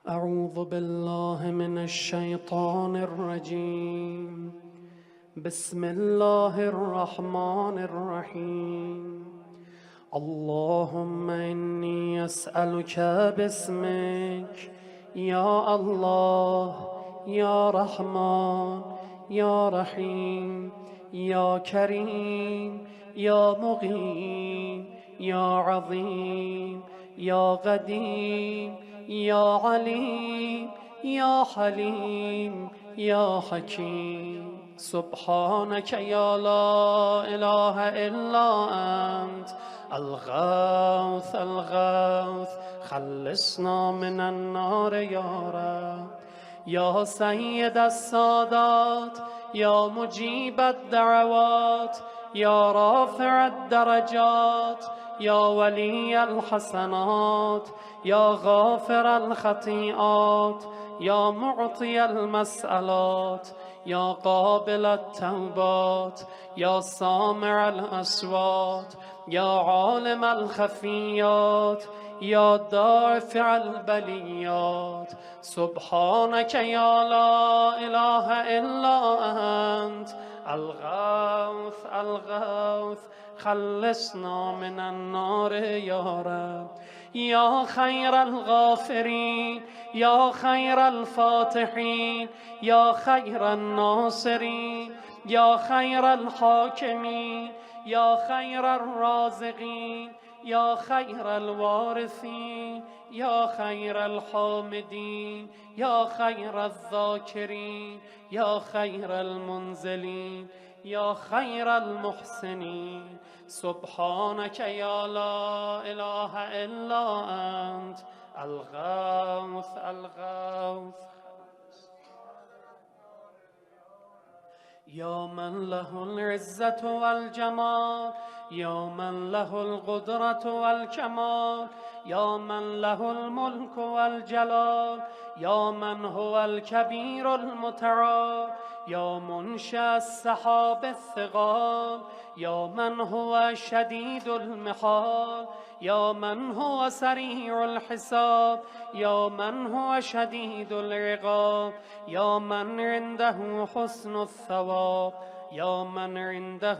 أعوذ بالله من الشيطان الرجيم. بسم الله الرحمن الرحيم. اللهم إني أسألك باسمك يا الله يا رحمن يا رحيم يا كريم يا مقيم يا عظيم يا قديم يا عليم يا حليم يا حكيم. سبحانك يا لا إله إلا أنت الغوث الغوث، خلصنا من النار يا رب. يا سيد السادات يا مجيب الدعوات يا رافع الدرجات يا ولي الحسنات يا غافر الخطيئات يا معطي المسألات يا قابل التوبات يا سامع الأصوات يا عالم الخفيات يا دافع البليات. سبحانك يا لا إله إلا أنت الغوث الغوث، خلصنا من النار يا رب. يا خير الغافرين يا خير الفاتحين يا خير الناصرين يا خير الحاكمين يا خير الرازقين يا خير الوارثين يا خير الحامدين يا خير الذاكرين يا خير المنزلين يا خير المحسنين. سبحانك يا لا إله إلا أنت الغوث الغوث. يا من له العزة والجمال يا من له القدرة والكمال يا من له الملك والجلال يا من هو الكبير المتعال يا منشأ السحاب الثقال يا من هو شديد المحال يا من هو سريع الحساب يا من هو شديد العقاب يا من عنده حسن الثواب يا من عنده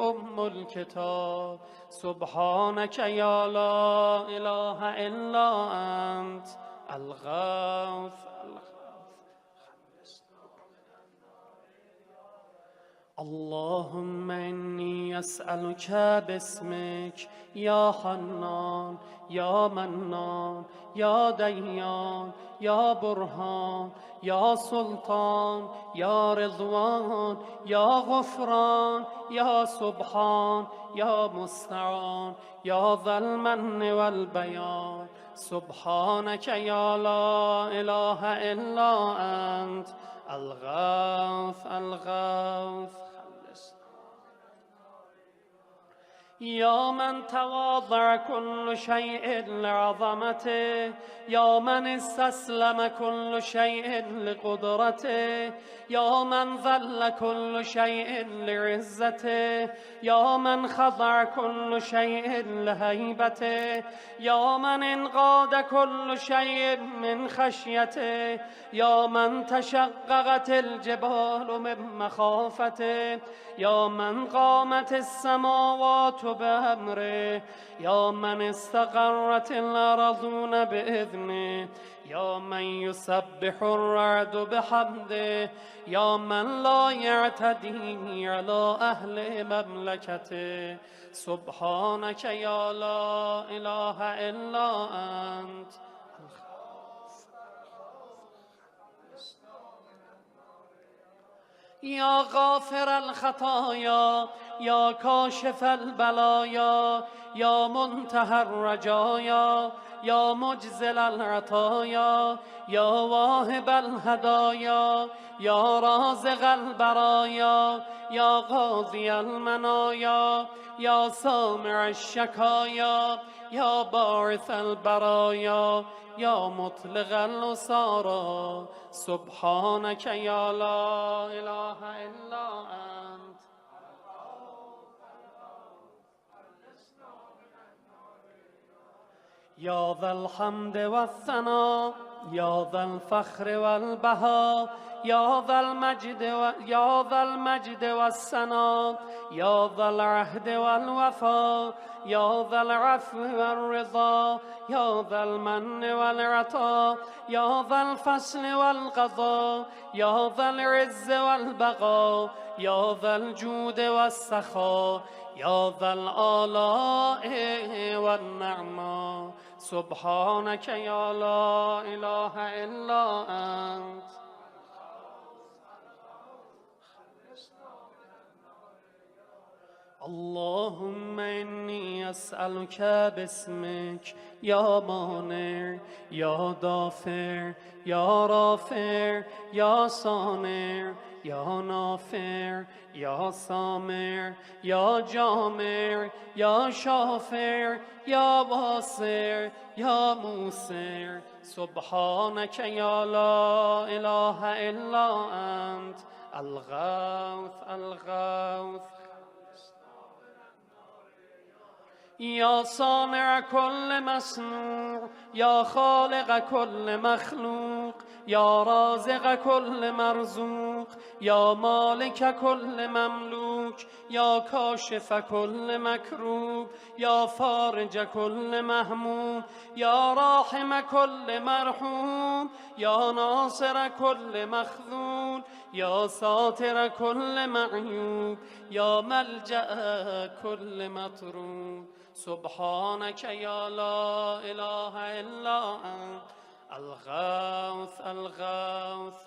أم الكتاب. سبحانك يا لا إله إلا أنت الغوث الغوث. اللهم إني أسألك باسمك يا حنان يا منان يا ديان يا برهان يا سلطان يا رضوان يا غفران يا سبحان يا مستعان يا ذا المن والبيان. سبحانك يا لا إله إلا أنت الغوث الغوث. يا من تواضع كل شيء لعظمته يا من استسلم كل شيء لقدرته يا من ذل كل شيء لعزته يا من خضع كل شيء لهيبته يا من انقاد كل شيء من خشيته يا من تشققت الجبال من مخافته يا من قامت السماوات بأمره يا من استقرت الأرضون بإذنه يا من يسبح الرعد بحمده يا من لا يعتدي على أهل مملكته. سبحانك يا لا إله إلا أنت يا غافر الخطايا يا كاشف البلايا يا منتهى الرجايا يا مجزل العطايا يا واهب الهدايا يا رازق البرايا يا قاضي المنايا يا سامع الشكايا يا باعث البرايا يا مطلق الأسارى. سبحانك يا لا إله إلا أنت يا ذا الحمد والثناء يا ذا الفخر والبهاء يا ذا المجد والثناء يا ذا العهد والوفاء يا ذا العفو والرضا يا ذا المن والعطاء يا ذا الفصل والقضاء يا ذا العز والبقاء يا ذا الجود والسخاء يا ذا الآلاء والنعماء سبحانك يا لا إله إلا أنت. اللهم إني أسألك باسمك يا مانع يا دافع يا رافع يا صانع يا نافع يا سامع يا جامع يا شافع يا واسع يا موسع سبحانك يا لا إله إلا أنت الغوث الغوث. يا صانع كل مصنوع يا خالق كل مخلوق يا رازق كل مرزوق يا مالك كل مملوك يا كاشف كل مكروب يا فارج كل مهموم يا راحم كل مرحوم يا ناصر كل مخذول يا ساتر كل معيوب يا ملجأ كل مطروب سبحانك يا لا إله إلا أنت الغوث الغوث.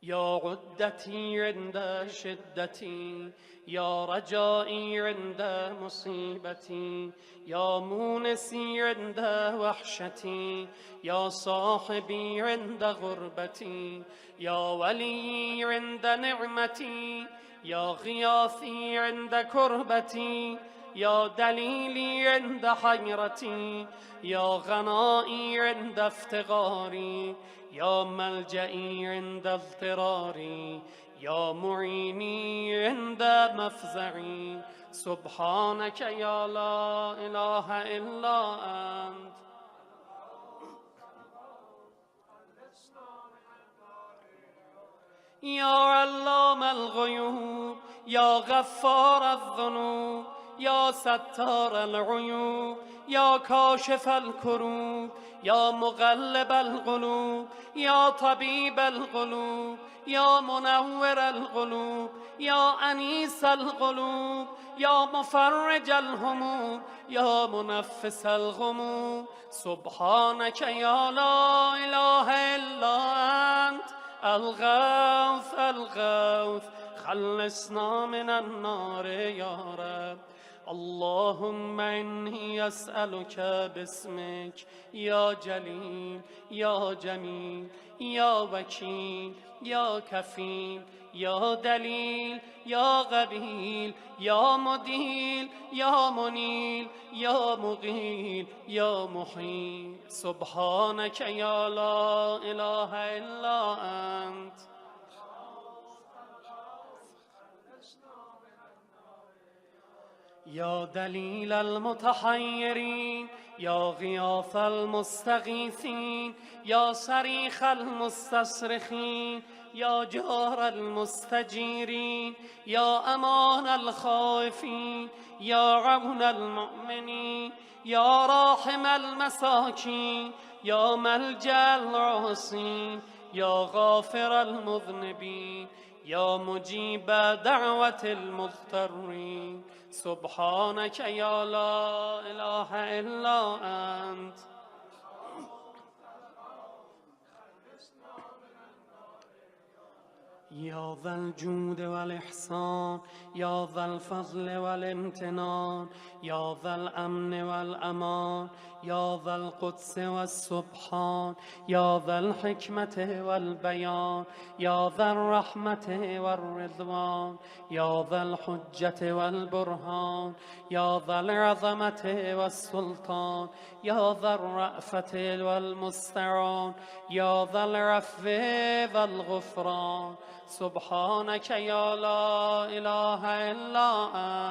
يا عدتي عند شدتي يا رجائي عند مصيبتي يا مونسي عند وحشتي يا صاحبي عند غربتي يا ولي عند نعمتي يا غياثي عند كربتي يا دليلي عند حيرتي يا غنائي عند افتقاري يا ملجئي عند اضطراري يا معيني عند مفزعي سبحانك يا لا إله إلا أنت. يا علام الغيوب يا غفار الذنوب يا ستار العيوب يا كاشف الكروب يا مغلب القلوب يا طبيب القلوب يا منور القلوب يا أنيس القلوب يا مفرج الهموم يا منفس الغموم سبحانك يا لا إله إلا أنت الغوث الغوث خلصنا من النار يا رب. اللهم إني أسألك باسمك يا جليل يا جميل يا وكيل يا كفيل يا دليل يا غبيل يا مديل يا منيل يا مغيل يا محيل سبحانك يا لا إله إلا أنت. يا دليل المتحيرين يا غياث المستغيثين يا صريخ المستصرخين يا جار المستجيرين يا أمان الخائفين يا عون المؤمنين يا راحم المساكين يا ملجأ العاصين يا غافر المذنبين يا مجيب دعوة المضطرين سبحانك يا لا إله إلا أنت. يا ذا الجود والإحسان يا ذا الفضل والامتنان يا ذا الأمن والأمان يا ذا القدس والسبحان يا ذا الحكمة والبيان يا ذا الرحمة والرضوان يا ذا الحجة والبرهان يا ذا العظمة والسلطان يا ذا الرأفة والمستعان يا ذا العفو والغفران سبحانك يا لا إله إلا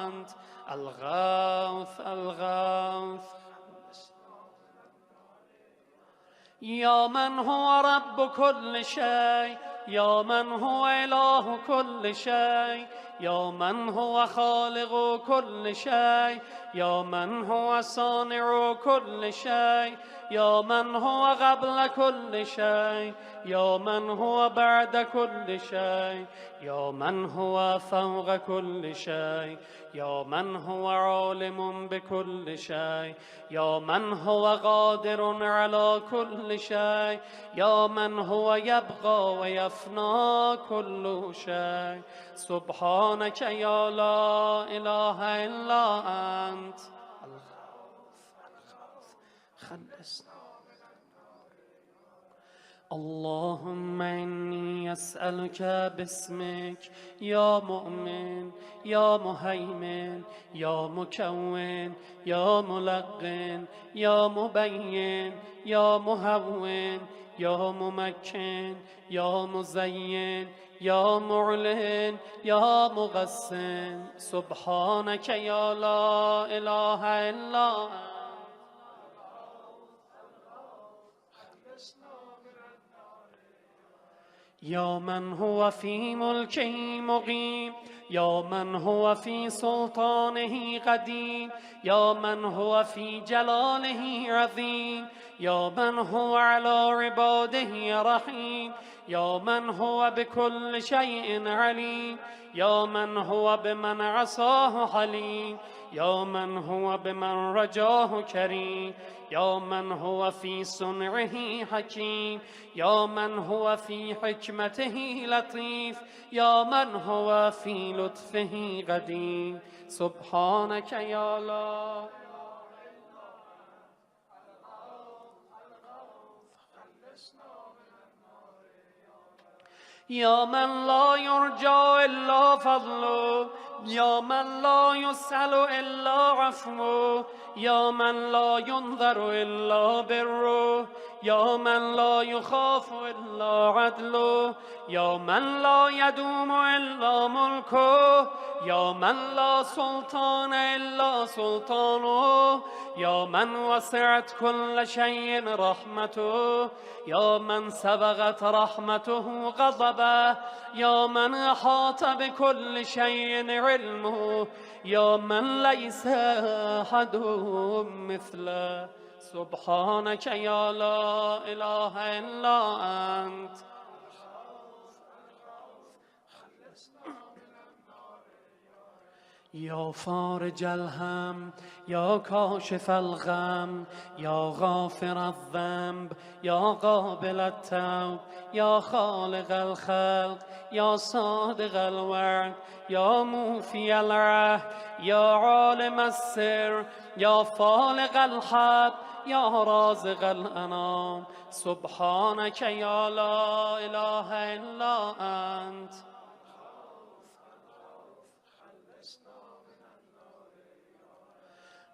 أنت الغوث الغوث. يا من هو رب كل شيء، يا من هو إله كل شيء، يا من هو خالق كل شيء، يا من هو صانع كل شيء، يا من هو قبل كل شيء، يا من هو بعد كل شيء، يا من هو فوق كل شيء، يا من هو عالم بكل شيء، يا من هو قادر على كل شيء، يا من هو يبقى ويفنى كل شيء. سبحانك يا لا إله إلا أنت. خلصنا. اللهم إني أسألك باسمك يا مؤمن يا مهيمن يا مكون يا ملقن يا مبين يا مهون يا ممكن يا مزين يا معلن يا مقسم. سبحانك يا لا إله إلا أنت. يا من هو في ملكه مقيم، يا من هو في سلطانه قديم، يا من هو في جلاله عظيم، يا من هو على عباده رحيم، يا من هو بكل شيء عليم، يا من هو بمن عصاه حليم، يا من هو بمن رجاه كريم، يا من هو في صنعه حكيم، يا من هو في حكمته لطيف، يا من هو في لطفه قدير. سبحانك يا لا. يا من لا يرجى إلا فضله، يا من لا يسأل إلا عفوه، يا من لا ينظر إلا بره، يا من لا يخاف إلا عدله، يا من لا يدوم إلا ملكه، يا من لا سلطان إلا سلطانه، يا من وسعت كل شيء رحمته، يا من سبقت رحمته غضبه، يا من أحاط بكل شيء علمه، يا من ليس أحد مثله. سبحانك يا لا إله إلا أنت. يا فارج الهم، يا كاشف الغم، يا غافر الذنب، يا قابل التوب، يا خالق الخلق، يا صادق الوعد، يا موفي العهد، يا عالم السر، يا فالق الحب، يا رازق الأنام. سبحانك يا لا إله إلا أنت.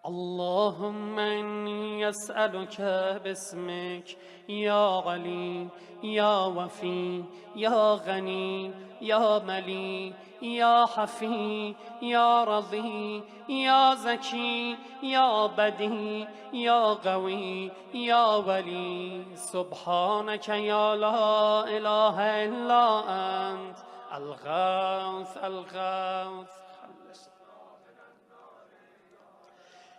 اللهم إني أسألك باسمك يا علي يا وفي يا غني يا ملي يا حفي يا رضي يا زكي يا بدي يا قوي يا ولي. سبحانك يا لا إله إلا أنت. الغوث الغوث.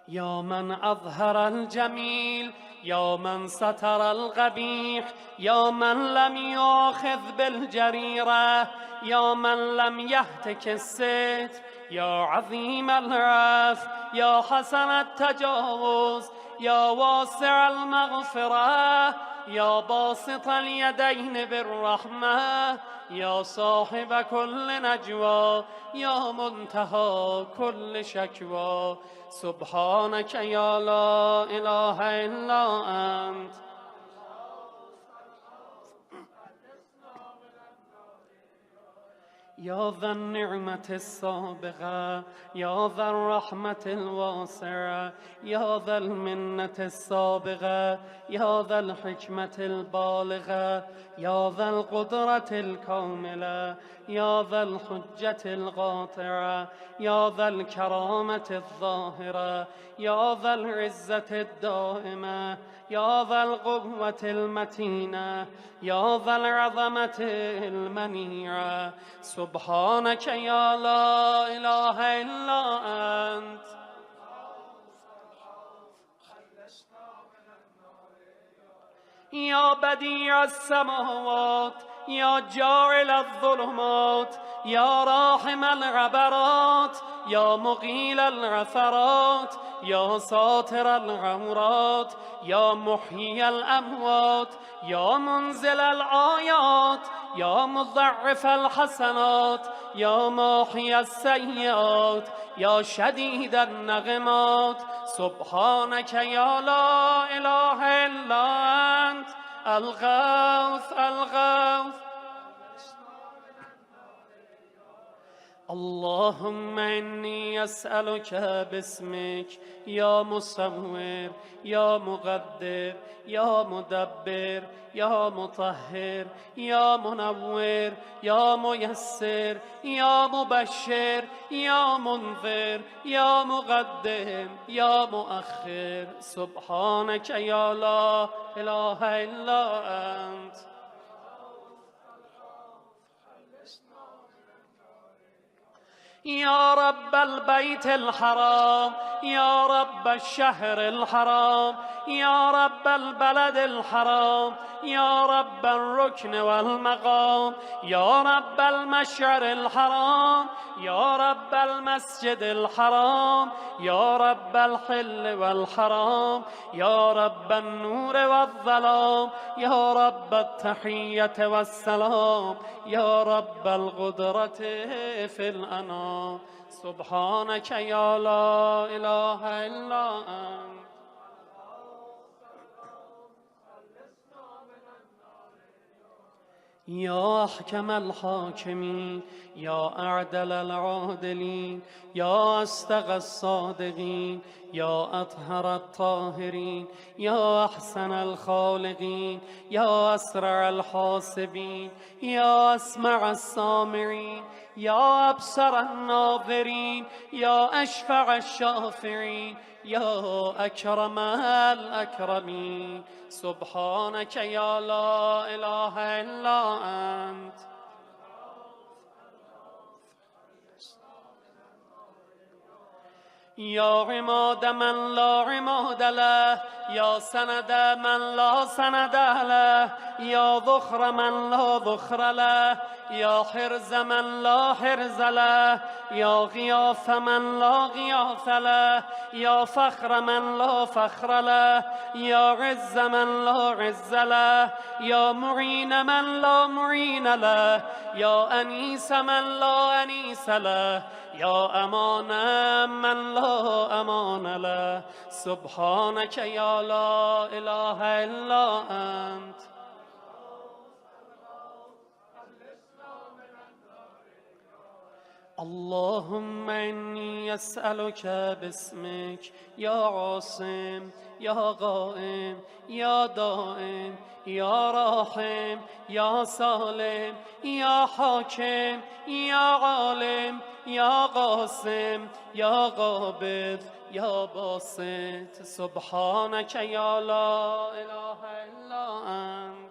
يا من أظهر الجميل، يا من ستر القبيح، يا من لم يأخذ بالجريرة، يا من لم يهتك الستر، يا عظيم العفو، يا حسن التجاوز، يا واسع المغفرة، يا باسط اليدين بالرحمة، يا صاحب كل نجوى، يا منتهى كل شكوى. سبحانك يا لا إله إلا أنت. يا ذا النعمة السابغة يا ذا الرحمة الواسعة يا ذا المنة السابغة يا ذا الحكمة البالغة يا ذا القدرة الكاملة يا ذا الحجة القاطعة يا ذا الكرامة الظاهرة يا ذا العزة الدائمة يا ذا القوة المتينة يا ذا العظمة المنيعة سبحانك يا لا إله إلا أنت يا بديع السماوات يا جاعل الظلمات يا راحم العبرات يا مقيل العثرات يا ساتر العورات يا محيي الأموات يا منزل الآيات يا مضاعف الحسنات يا ماحي السيئات يا شديد النغمات سبحانك يا لا إله إلا أنت الغوث الغوث اللهم إني أسألك باسمك يا مصور يا مقدر يا مدبر يا مطهر يا منور يا ميسر يا مبشر يا منذر يا مقدم يا مؤخر سبحانك يا لا إله إلا أنت يا رب البيت الحرام يا رب الشهر الحرام يا رب البلد الحرام يا رب الركن والمقام يا رب المشعر الحرام يا رب المسجد الحرام يا رب الحل والحرام يا رب النور والظلام يا رب التحية والسلام يا رب القدرة في الأنام سبحانك يا لا إله إلا أنت يا أحكم الحاكمين يا أعدل العادلين يا أصدق الصادقين يا أطهر الطاهرين يا أحسن الخالقين يا أسرع الحاسبين يا أسمع السامعين يا أبصر الناظرين يا أشفع الشافعين يا أكرم الأكرمين سبحانك يا لا إله إلا أنت يا عماد من لا عماد له يا سند من لا سند له يا ذخر من لا ذخر له يا حرز من لا حرز له يا غياث من لا غياث له يا فخر من لا فخر له يا عز من لا عز له يا معين من لا معين له يا أنيس من لا أنيس له يا أمان من لا أمان له سبحانك يا لا إله إلا أنت اللهم إني أسألك باسمك يا عاصم يا قائم يا دائم يا راحم يا سالم يا حاكم يا عالم يا قاسم يا قابض يا باسط سبحانك يا لا إله إلا أنت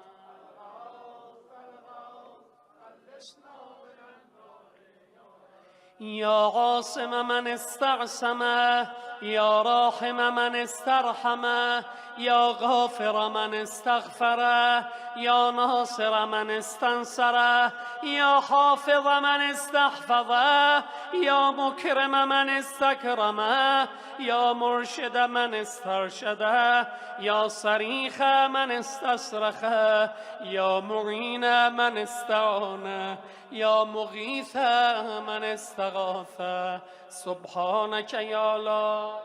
يا عاصم من استعصمه يا راحم من استرحمه يا غافر من استغفره يا ناصر من استنصره يا حافظ من استحفظه يا مكرم من استكرمه يا مرشد من استرشده يا صريخ من استصرخه يا معين من استعانه يا مغيث من استغاث سبحانك يا لا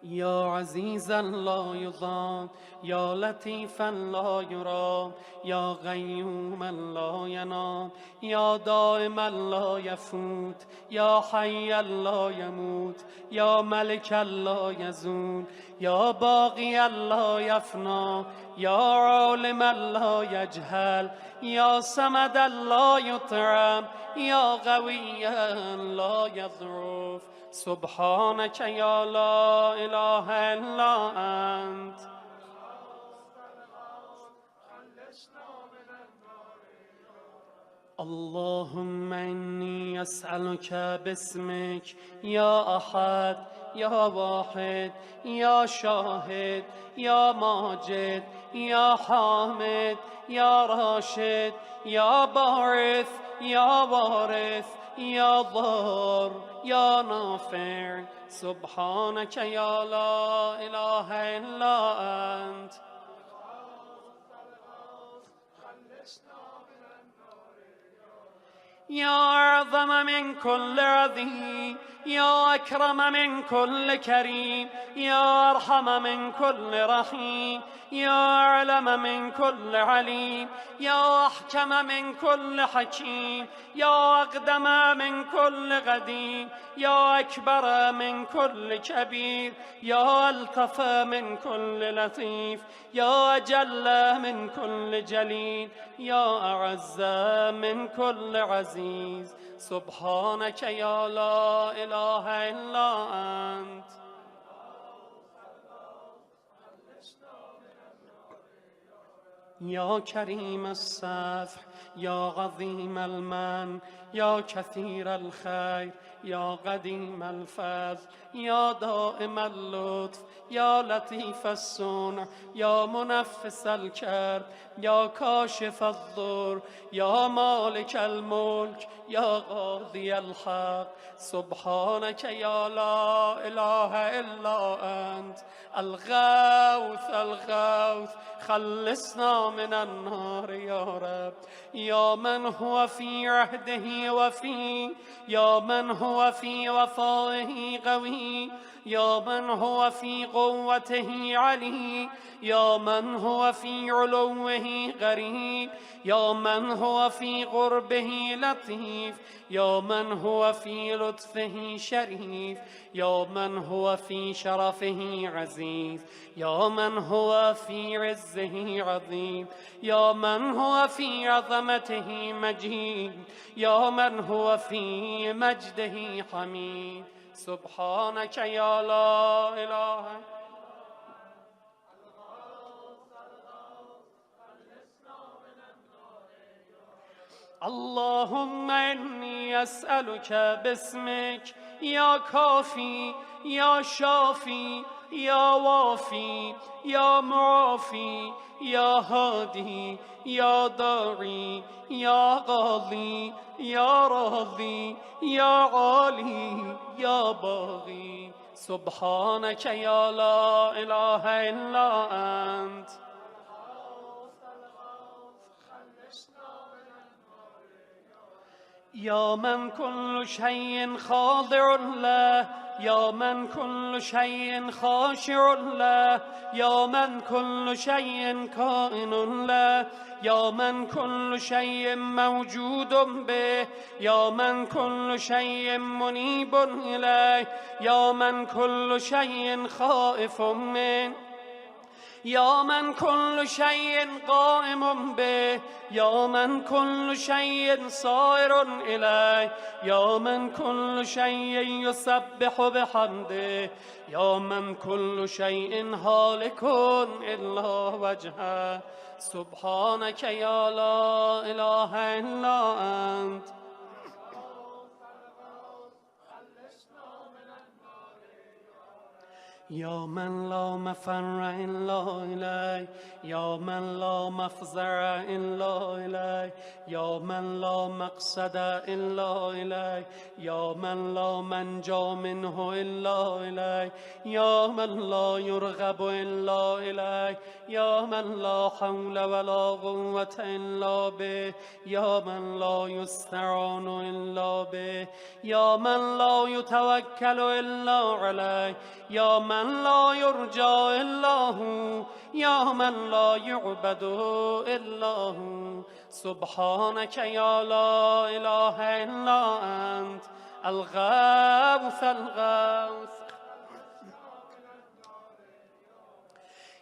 يا عزيزا لا يضام، يا لطيفا لا يرام، يا قيوما لا ينام، يا دائما لا يفوت، يا حيا لا يموت، يا ملكا لا يزول، يا باقيا لا يفنى، يا عالما لا يجهل، يا صمدا لا يطعم، يا قويا لا يضعف. سبحانك يا لا إله إلا أنت. اللهم إني أسألك باسمك يا أحد يا واحد يا شاهد يا ماجد يا حامد يا راشد يا بارث يا وارث يا ضار يا نافع. سبحانك يا لا إله إلا أنت. يا أعظم من كل عظيم، يا أكرم من كل كريم، يا أرحم من كل رحيم، يا أعلم من كل عليم، يا أحكم من كل حكيم، يا أقدم من كل قديم، يا أكبر من كل كبير، يا ألطف من كل لطيف، يا أجل من كل جليل، يا أعز من كل عزيز. سبحانك يا لا إله إلا أنت. يا كريم السفح، يا عظيم المن، يا كثير الخير، يا قديم الفضل، يا دائم اللطف، يا لطيف الصنع، يا منفس الكرب، يا كاشف الضر، يا مالك الملك، يا قاضي الحق. سبحانك يا لا إله إلا أنت. الغوث الغوث، خلصنا من النار يا رب. يا من هو في عهده وفي، يا من هو في وفائه قوي، يا من هو في قوته علي، يا من هو في علوه قريب، يا من هو في قربه لطيف، يا من هو في لطفه شريف، يا من هو في شرفه عزيز، يا من هو في عزه عظيم، يا من هو في عظمته مجيد، يا من هو في مجده حميد. سبحانك يا لا إله. اللهم إني أسألك باسمك يا كافي يا شافي يا وافي يا معافي يا هادي يا داعي يا قاضي يا راضي يا عالي يا باغي. سبحانك يا لا إله إلا أنت. يا من كل شيء خاضع له، يا من كل شيء خاشع له، يا من كل شيء كائن له، يا من كل شيء موجود به، يا من كل شيء منيب إليه، يا من كل شيء خائف منه، يا من كل شيء قائم به، يا من كل شيء صائر إليه، يا من كل شيء يسبح بحمده، يا من كل شيء هالك إلا وجهه. سبحانك يا لا إله إلا أنت. يا من لا مفر إلا إليه، يا من لا مفزع إلا إليه، يا من لا مقصد إلا إليه، يا من لا منجى منه إلا إليه، يا من لا يرغب إلا إليه، يا من لا حول ولا قوة إلا به، يا من لا يستعان إلا به، يا من لا يتوكل إلا عليه، يا من من لا يرجى إلا هو يا من لا يعبد إلا هو سبحانك يا لا إله إلا أنت الغوث الغوث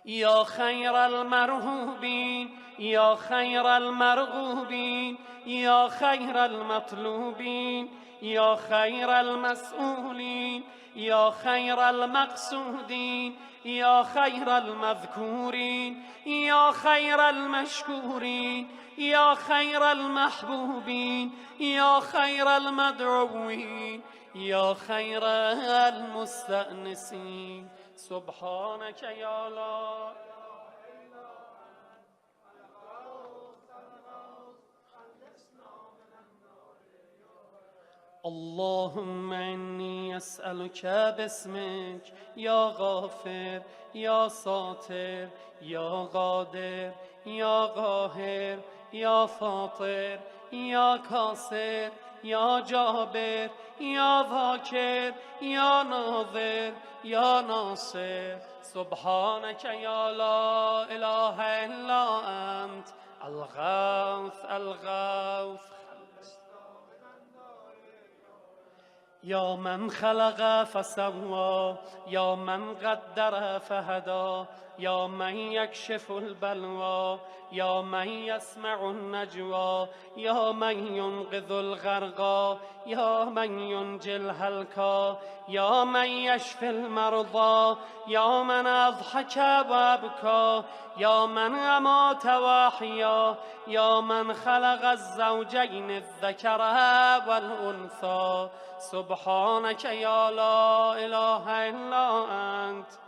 يا خير المرهوبين يا خير المرغوبين يا خير المطلوبين يا خير المسؤولين يا خير المقصودين يا خير المذكورين يا خير المشكورين يا خير المحبوبين يا خير المدعوين يا خير المستأنسين سبحانك يا لا اللهم إني أسألك باسمك يا غافر يا ساتر يا قادر يا قاهر يا فاطر يا كاسر يا جابر يا ذاكر يا ناظر يا ناصر سبحانك يا لا إله إلا أنت الغوث الغوث يا من خلق فسوى يا من قدر فهدى يا من يكشف البلوى يا من يسمع النجوى يا من ينقذ الغرقى يا من ينجي الهلكى يا من يشفي المرضى يا من أضحك وأبكى يا من أمات وأحيا يا من خلق الزوجين الذكر والأنثى سبحانك يا لا إله إلا أنت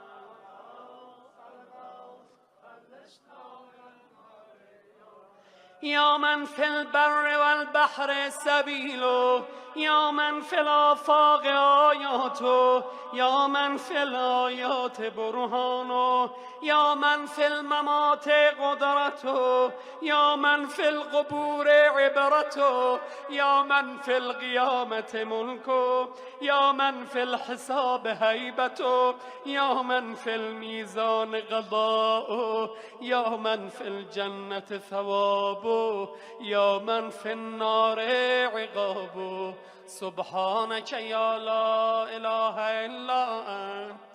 يا من في البر والبحر سبيله يا من في الآفاق آياته يا من في الآيات برهانه يا من في الممات قدرته يا من في القبور عبرته يا من في القيامة ملكه يا من في الحساب هيبته يا من في الميزان قضاؤه يا من في الجنة ثوابه يا من في النار عقابه سبحانك يا لا إله إلا أنت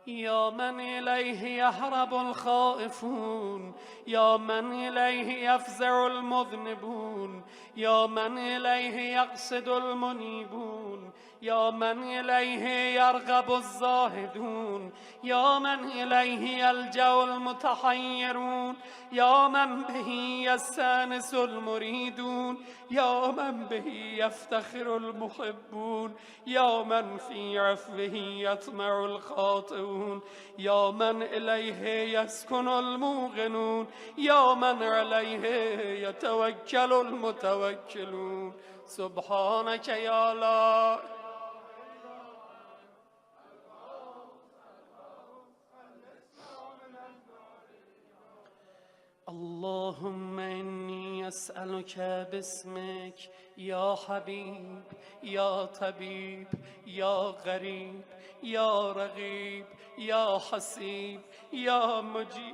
يا من إليه يهرب الخائفون يا من إليه يفزع المذنبون يا من إليه يقصد المنيبون يا من إليه يرغب الزاهدون يا من إليه يلجأ المتحيرون يا من به يستانس المريدون يا من به يفتخر المحبون يا من في عفوه يطمع الخاطئون يا من إليه يسكن الموقنون يا من عليه يتوكل المتوكلون سبحانك يا لا اللهم إني أسألك باسمك يا حبيب يا طبيب يا غريب يا رغيب يا حسيب يا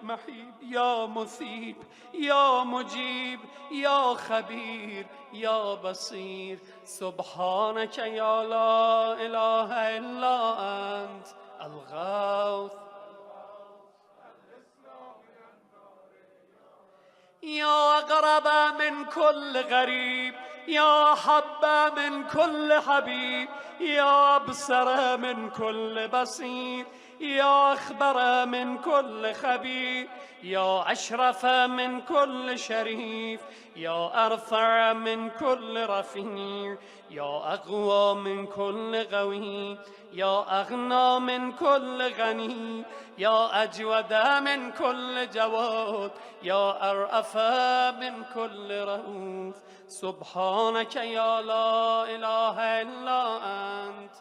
محيب يا مثيب يا مجيب يا خبير يا بصير سبحانك يا لا إله إلا أنت الغوث يا أقرب من كل غريب يا أحب من كل حبيب يا أبصر من كل بصير يا أخبر من كل خبير يا أشرف من كل شريف يا أرفع من كل رفيع يا أقوى من كل قوي يا أغنى من كل غني يا أجود من كل جواد يا أرأف من كل رؤوف سبحانك يا لا إله إلا أنت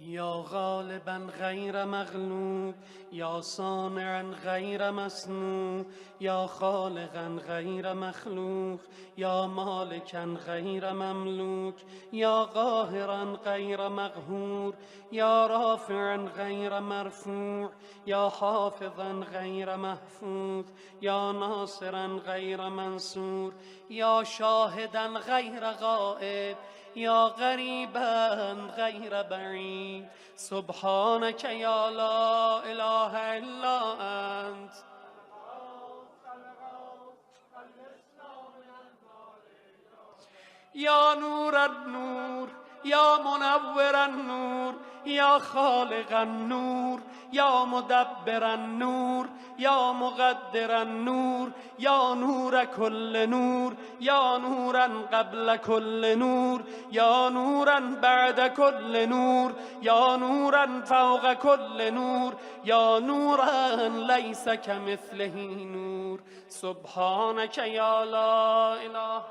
یا غالبا غیر مغلوب، یا صانعا غیر مصنوع، یا خالقا غیر مخلوق، یا مالکا غیر مملوک، یا قاهرا غیر مقهور، یا رافعا غیر مرفوع، یا حافظا غیر محفوظ، یا ناصرا غیر منصور، یا شاهدا غیر غائب، یا غریبا غیر بعید. سبحانك یا لا اله الا انت. یا نور النور، یا منور النور، یا خالق النور، یا مدبر النور، یا مقدر النور، یا نور كل نور، یا نورا قبل كل نور، یا نورا بعد كل نور، یا نورا فوق كل نور، یا نورا ليس كمثله نور. سبحانك یا لا اله.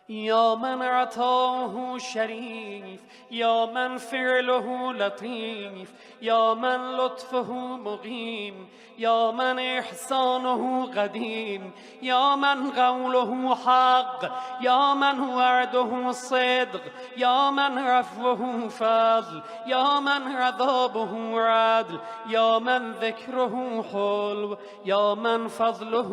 یا من عطاؤه شریف، یا من فعله لطیف، یا من لطفه مقیم، یا من احسانه قدیم، یا من قوله حق، یا من وعده صدق، یا من عفوه فضل، یا من عذابه عدل، یا من ذکره حلو، یا من فضله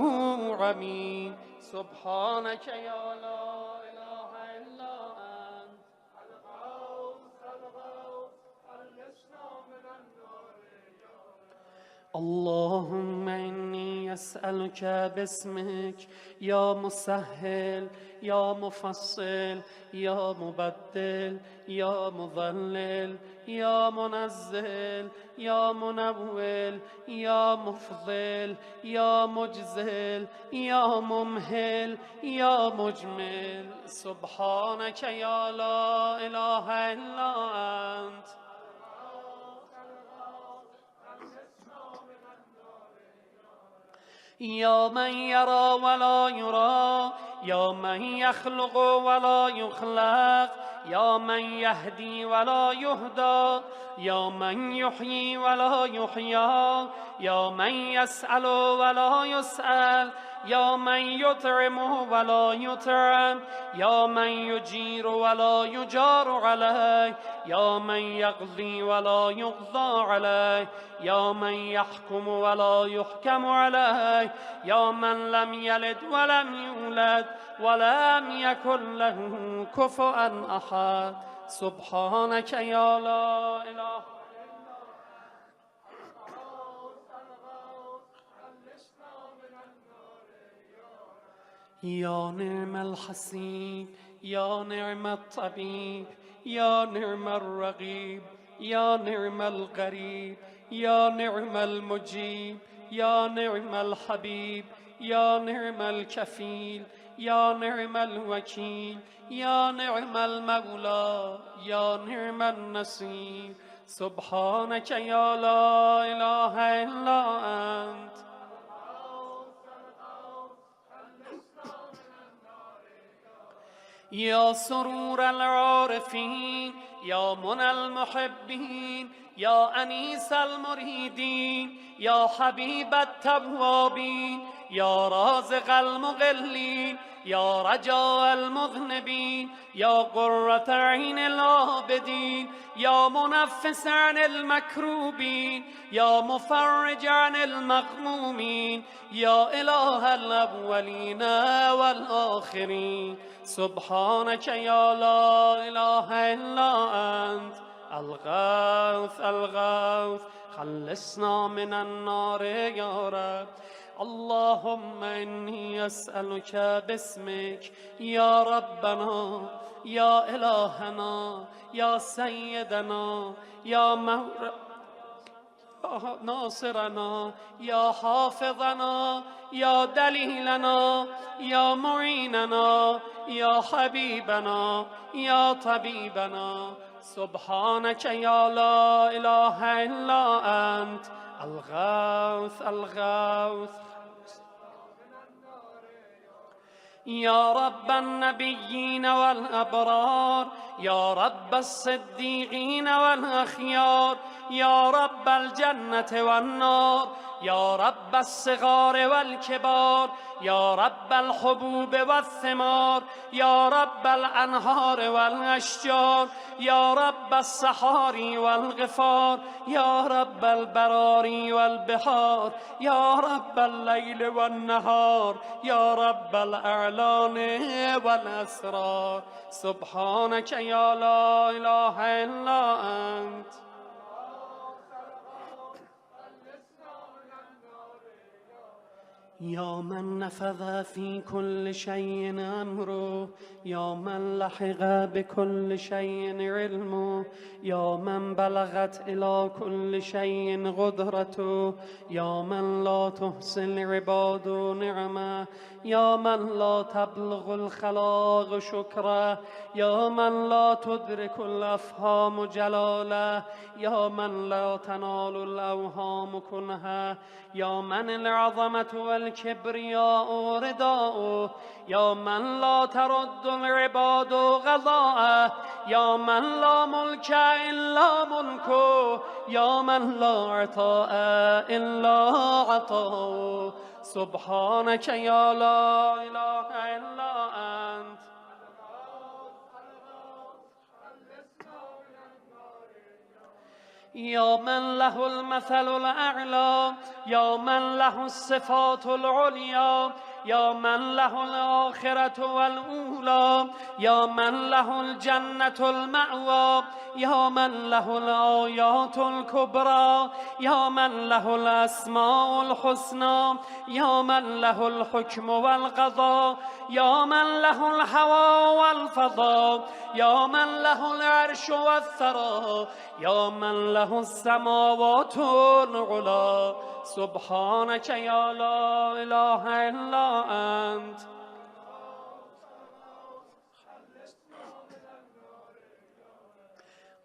عمیم. سبحانك یا لا اله الا انت. اللهم إني أسألك باسمك يا مسهل، يا مفصل، يا مبدل، يا مضلل، يا منزل، يا منول، يا مفضل، يا مجزل، يا ممهل، يا مجمل. سبحانك يا لا إله إلا أنت. یا من یرا ولا یرا، یا من یخلق ولا یخلق، یا من یهدی ولا یهدا، یا من یحیی ولا یحیا، یا من یسأل ولا یسأل، یا من یطعم ولا یطعم، یا من یجیر ولا یجار علیه، یا من یقضی ولا یقضى علیه، یا من یحکم ولا یحکم علیه، یا من لم یلد ولم یولد ولم یکن له کفوا احد. سبحانك یا لا اله. یا نعم الحسیب، یا نعم الطبیب، یا نعم الرقیب، یا نعم القریب، یا نعم المجیب، یا نعم الحبیب، یا نعم الکفیل، یا نعم الوکیل، یا نعم المولى، یا نعم النصير. سبحانك یا لا اله الا انت. یا سرور العارفین، یا منى المحبین، یا انیس المریدین، یا حبیب التوابین، یا رازق المقلین، یا رجاء المذنبین، یا قرة عین العابدین، یا منفس عن المکروبین، یا مفرج عن المغمومین، یا اله الاولین والآخرین. سبحانك یا لا اله الا انت. الغوث الغوث، خلصنا من النار یا رب. اللهم إني أسألك باسمك يا ربنا، يا إلهنا، يا سيدنا، يا ناصرنا، يا حافظنا، يا دليلنا، يا معيننا، يا حبيبنا، يا طبيبنا. سبحانك يا لا إله إلا أنت. الغوث الغوث. يا رب النبيين والأبرار، يا رب الصديقين والأخيار، يا رب الجنة والنار، يا رب الصغار والكبار، يا رب الحبوب والثمار، يا رب الأنهار والأشجار، يا رب الصحاري والغفار، يا رب البراري والبحار، يا رب الليل والنهار، يا رب الأعلان والأسرار. سبحانك يا لا إله إلا أنت. يا من نفذ في كل شيء أمره، يا من لحق بكل شيء علمه، يا من بلغت إلى كل شيء قدرته، يا من لا تحصي العباد نعمه، يا من لا تبلغ الخلاق شكره، يا من لا تدرك الأفهام جلاله، يا من لا تنال الأوهام كنها، يا من العظمة والكبرياء رداء، يا من لا ترد العباد غضاءه، يا من لا ملك إلا ملكه، يا من لا عطاء إلا عطاءه. سبحانك يا لا إله إلا أنت. يا من له المثل الأعلى، يا من له الصفات العليا، يا من له الآخرة والأولى، يا من له الجنة المأوى، يا من له الآيات الكبرى، يا من له الأسماء الحسنى، يا من له الحكم والقضاء، يا من له الهوى والفضاء، يا من له العرش والثرى، يا من له السماوات العلى. سبحانك يا لا إله إلا أنت.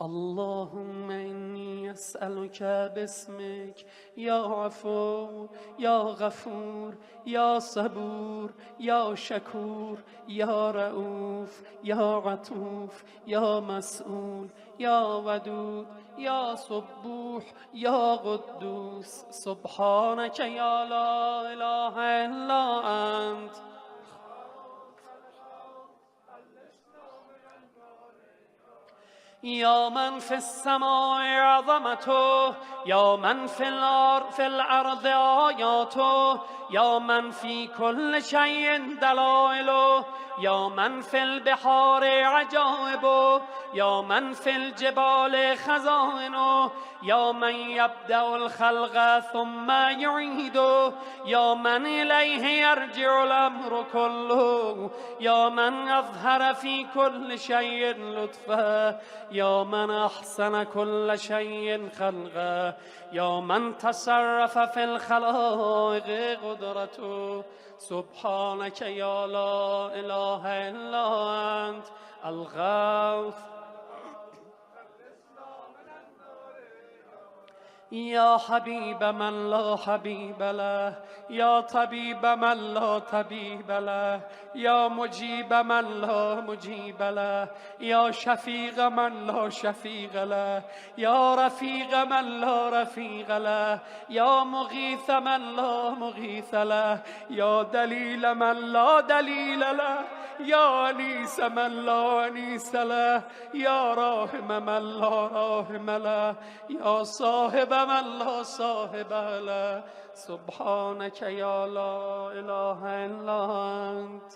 اللهم إني أسألك باسمك يا عفو، يا غفور، يا صبور، يا شكور، يا رؤوف، يا عطوف، يا مسؤول، يا ودود، يا صبوح، يا قدوس. سبحانك يا لا إله إلا أنت. يا من في السماء عظمته، يا من في الأرض آياته، يا من في كل شيء دلائله، يا من في البحار عجائبه، يا من في الجبال خزائنه، يا من يبدأ الخلق ثم يعيده، يا من إليه يرجع الأمر كله، يا من أظهر في كل شيء لطفه، يا من أحسن كل شيء خلقه، يا من تصرف في الخلائق قدرته. سبحانك يا لا إله إلا أنت الغوث. يا حبيب من لا حبيب له، يا طبيب من لا طبيب له، يا مجيب من لا مجيب له، يا شفيق من لا شفيق له، يا رفيق من لا رفيق له، يا مغيث من لا مغيث له، يا دليل من لا دليل له، يا أنيس من لا أنيس له، يا راحم من لا راحم له، يا صاحب من لا صاحب له. سبحانك يا لا إله إلا أنت.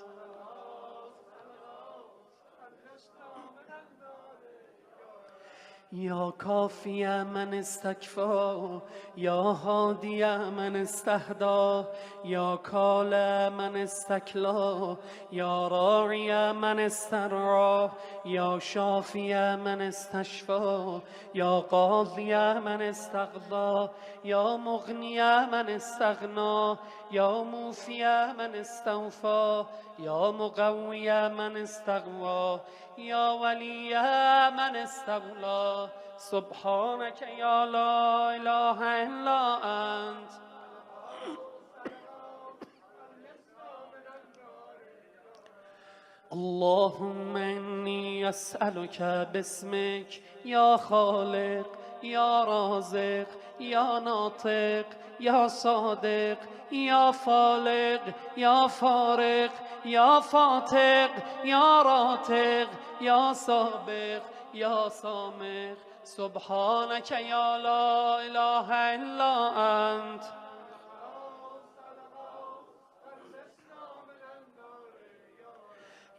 يا كافي من استكفى، يا هادي من استهدى، يا كال من استكلى، يا راعي من استرعى، يا شافي من استشفى، يا قاضي من استقضى، يا مغني من استغنى، يا موفي من استوفى، يا مقوي من استقوى، يا ولي من استولى. سبحانك يا لا إله إلا أنت. اللهم إني أسألك باسمك يا خالق يا رازق يا ناطق يا صادق يا فالق يا فارق يا فاتق يا راتق يا سابق يا سامق سبحانك يا لا إله إلا أنت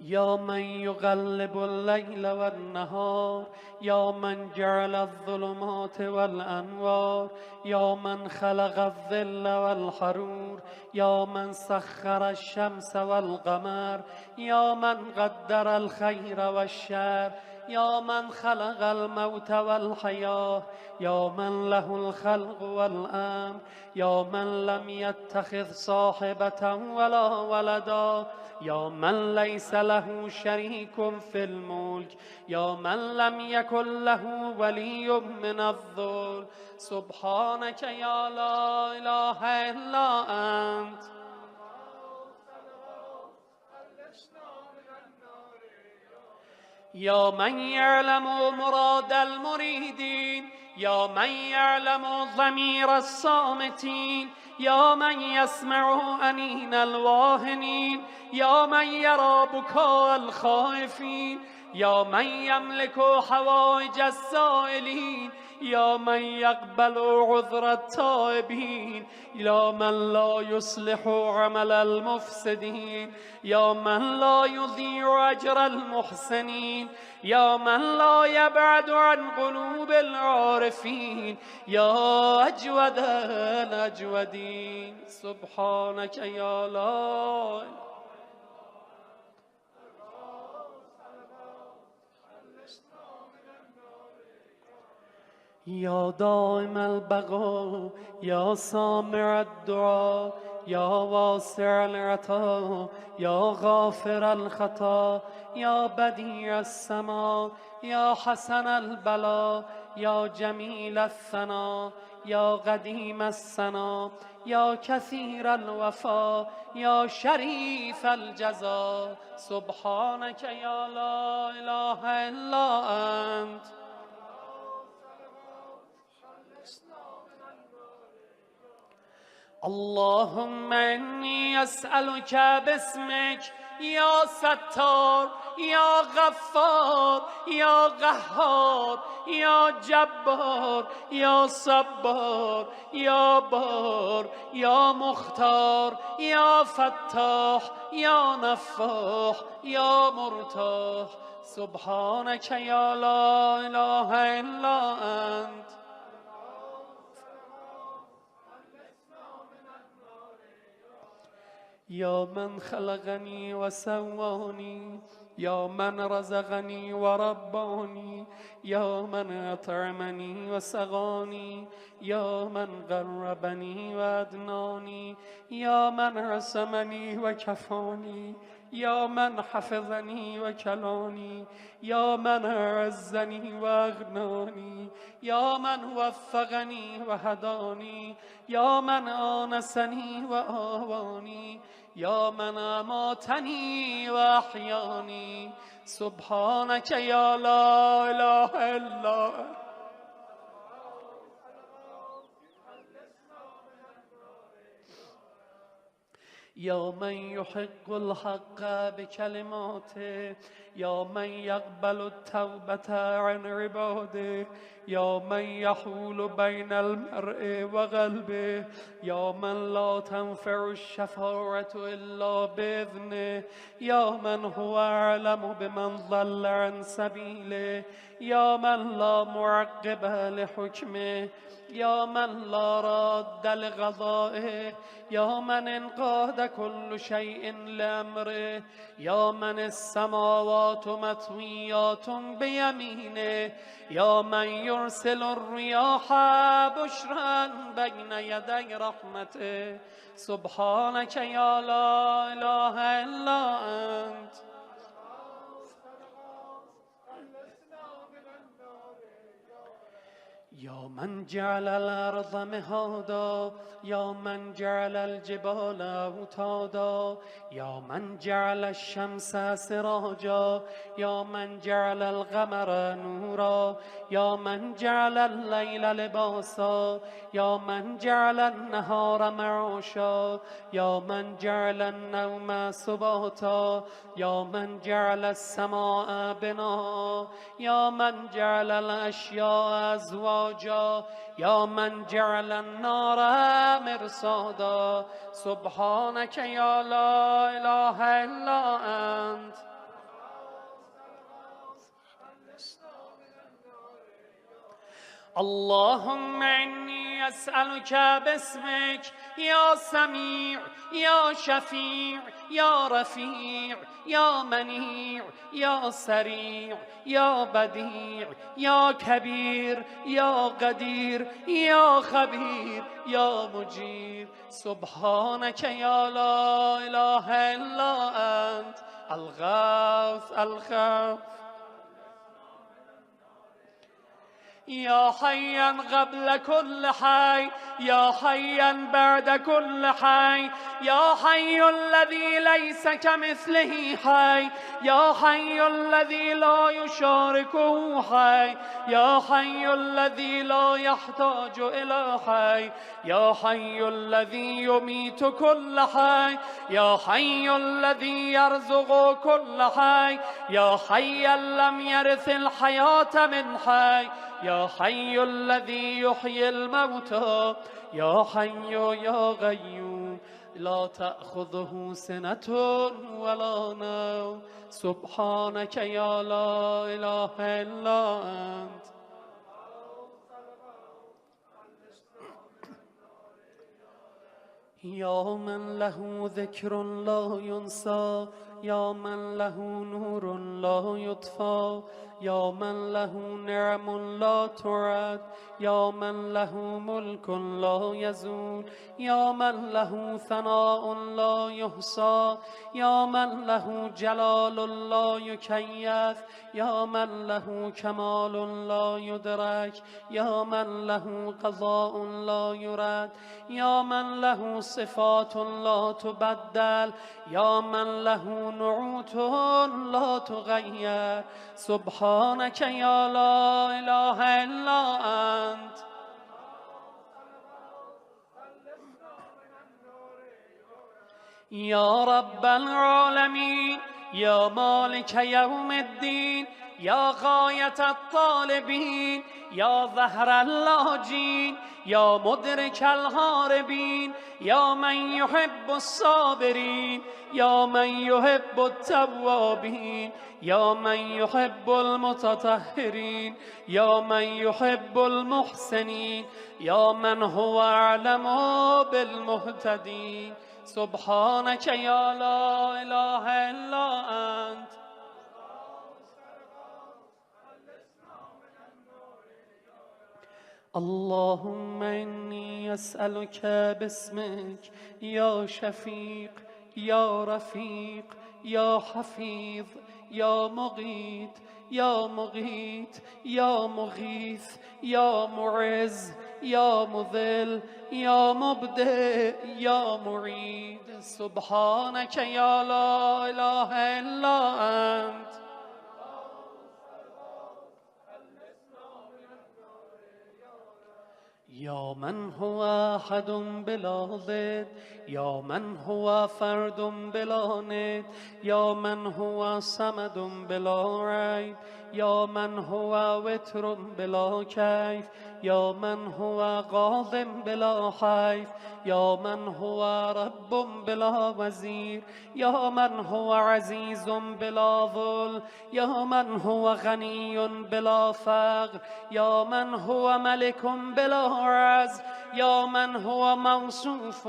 يا من يقلب الليل والنهار يا من جعل الظلمات والأنوار يا من خلق الظل والحرور يا من سخر الشمس والقمر يا من قدر الخير والشر يا من خلق الموت والحياة يا من له الخلق والأمر يا من لم يتخذ صاحبة ولا ولدا يا من ليس له شريك في الملك يا من لم يكن له ولي من الذل سبحانك يا لا إله إلا أنت يا من يعلم مراد المريدين يا من يعلم ضمير الصامتين يا من يسمع أنين الواهنين يا من يرى بكاء الخائفين يا من يملك حوائج السائلين يا من يقبل عذر التائبين يا من لا يصلح عمل المفسدين يا من لا يضيع أجر المحسنين يا من لا يبعد عن قلوب العارفين يا أجود الأجودين سبحانك يا لا يا دائم البقاء يا سامع الدعاء يا واسع العطاء يا غافر الخطا يا بديع السماء يا حسن البلاء يا جميل الثناء يا قديم السنا يا كثير الوفاء يا شريف الجزاء سبحانك يا لا إله إلا أنت اللهم إني أسألك باسمك يا ستار يا غفار يا قهار يا جبار يا صبار يا بار يا مختار يا فتاح يا نفاح يا مرتاح سبحانك يا لا إله إلا أنت يا من خلقني وسواني يا من رزقني ورباني يا من أطعمني وسقاني يا من قربني وأدناني يا من رسمني وكفاني يا من حفظني وكلاني يا من أعزني وأغناني يا من وفقني وهداني يا من آنسني وآواني يا من أماتني وأحياني سبحانك يا لا إله إلا أنت يا من يحق الحق بكلماته يا من يقبل التوبة عن عباده يا من يحول بين المرء وقلبه يا من لا تنفع الشفاعة إلا بإذنه يا من هو أعلم بمن ضل عن سبيله يا من لا معقب لحكمه يا من لا راد لقضائه يا من انقاد كل شيء لأمره يا من السماوات مطويات بيمينه يا من يرسل الرياح بشرا بين يدي رحمته سبحانك يا لا إله إلا أنت يا من جعل الأرض مهادا يا من جعل الجبال أوتادا يا من جعل الشمس سراجا يا من جعل القمر نورا يا من جعل الليل لباسا يا من جعل النهار معاشا يا من جعل النوم سباتا يا من جعل السماء بناء يا من جعل الأشياء أزواجا يا من جعل النار مرصادا سبحانك يا لا إله إلا أنت اللهم إني أسألك باسمك يا سميع يا شفيع يا رفيع يا منيع يا سريع يا بديع يا كبير يا قدير يا خبير يا مجيب سبحانك يا لا إله إلا أنت الغوث الخوف يا حيا قبل كل حي يا حيا بعد كل حي يا حي الذي ليس كمثله حي يا حي الذي لا يشاركه حي يا حي الذي لا يحتاج إلى حي يا حي الذي يميت كل حي يا حي الذي يرزق كل حي يا حيا لم يرث الحياة من حي يا حي الذي يحيي الموتى يا حي يا قيوم لا تأخذه سنة ولا نوم سبحانك يا لا إله إلا أنت يا من له ذكر لا ينسى يا من له نور لا يطفى يا من له نعم لا تعد يا من له ملك لا يزول يا من له ثناء لا يحصى يا من له جلال لا يكيف يا من له كمال لا يدرك يا من له قضاء لا يرد يا من له صفات لا تبدل يا من له نعوت لا تغير سبحانك يا لا إله إلا أنت يا رب العالمين يا مالك يوم الدين يا غاية الطالبين يا ظهر اللاجين يا مدرك الهاربين يا من يحب الصابرين يا من يحب التوابين يا من يحب المتطهرين يا من يحب المحسنين يا من هو أعلم بالمهتدين سبحانك يا لا إله إلا أنت اللهم إني أسألك باسمك يا شفيق يا رفيق يا حفيظ يا مغيث يا مغيث يا مغيث يا معز يا مذل يا مبدئ يا معيد سبحانك يا لا إله إلا أنت يا من هو أحد بلا ضد يا من هو فرد بلا ند يا من هو صمد بلا ريب يا من هو وتر بلا كيف يا من هو غاض بلا حيف يا من هو رب بلا وزير يا من هو عزيز بلا ذل يا من هو غني بلا فقر يا من هو ملك بلا عز يا من هو موصوف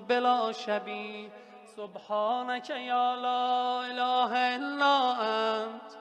بلا شبيه سبحانك يا لا إله إلا أنت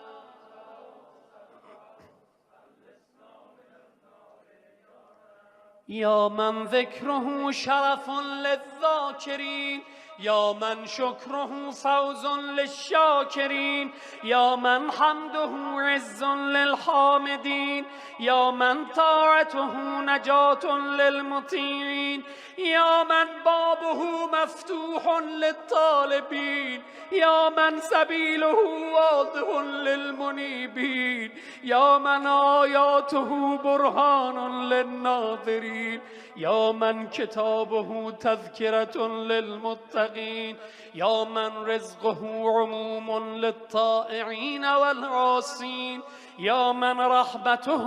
يا من ذكره شرف للذاكرين يا من شكره فوز للشاكرين يا من حمده عز للحامدين يا من طاعته نجاة للمطيعين يا من بابه مفتوح للطالبين يا من سبيله واضح للمنيبين يا من آياته برهان للناظرين يا من كتابه تذكرة للمتقين يا من رزقه عموم للطائعين والعاصين يا من رحمته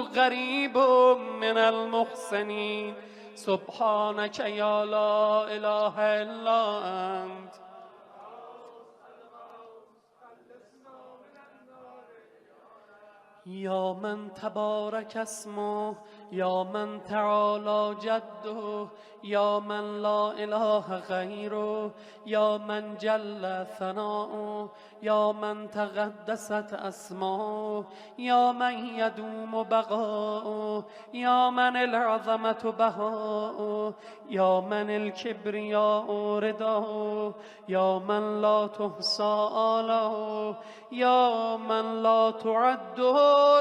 غريب من المحسنين سبحانك يا لا إله إلا أنت يا من تبارك اسمه يا من تعالى جده يا من لا إله غيره يا من جل ثناؤه يا من تقدست أسماؤه يا من يدوم بقاؤه يا من العظمة بهاؤه يا من الكبرياء رداؤه يا من لا تحصى آلاؤه يا من لا تعد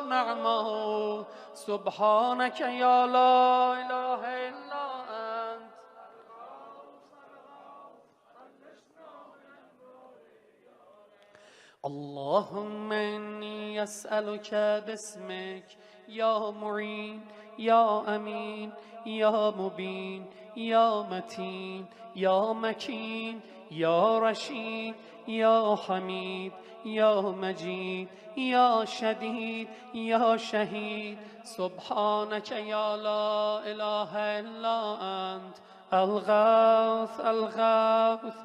نعمه سبحانك يا لا إله إلا أنت اللهم إني أسألك باسمك يا معين يا أمين يا مبين يا متين يا مكين يا رشيد يا حميد يا مجيد يا شديد يا شهيد سبحانك يا لا إله إلا أنت الغوث الغوث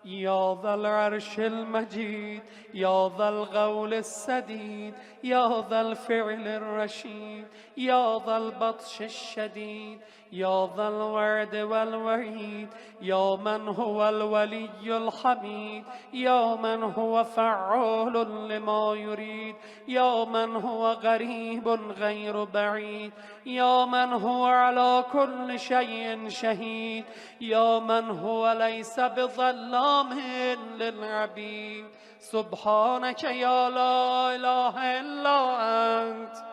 يا ذا العرش المجيد يا ذا القول السديد يا ذا الفعل الرشيد يا ذا البطش الشديد يا ذا الوعد والوعيد يا من هو الولي الحميد يا من هو فعال لما يريد يا من هو قريب غير بعيد يا من هو على كل شيء شهيد يا من هو ليس بظلام للعبيد سبحانك يا لا إله إلا أنت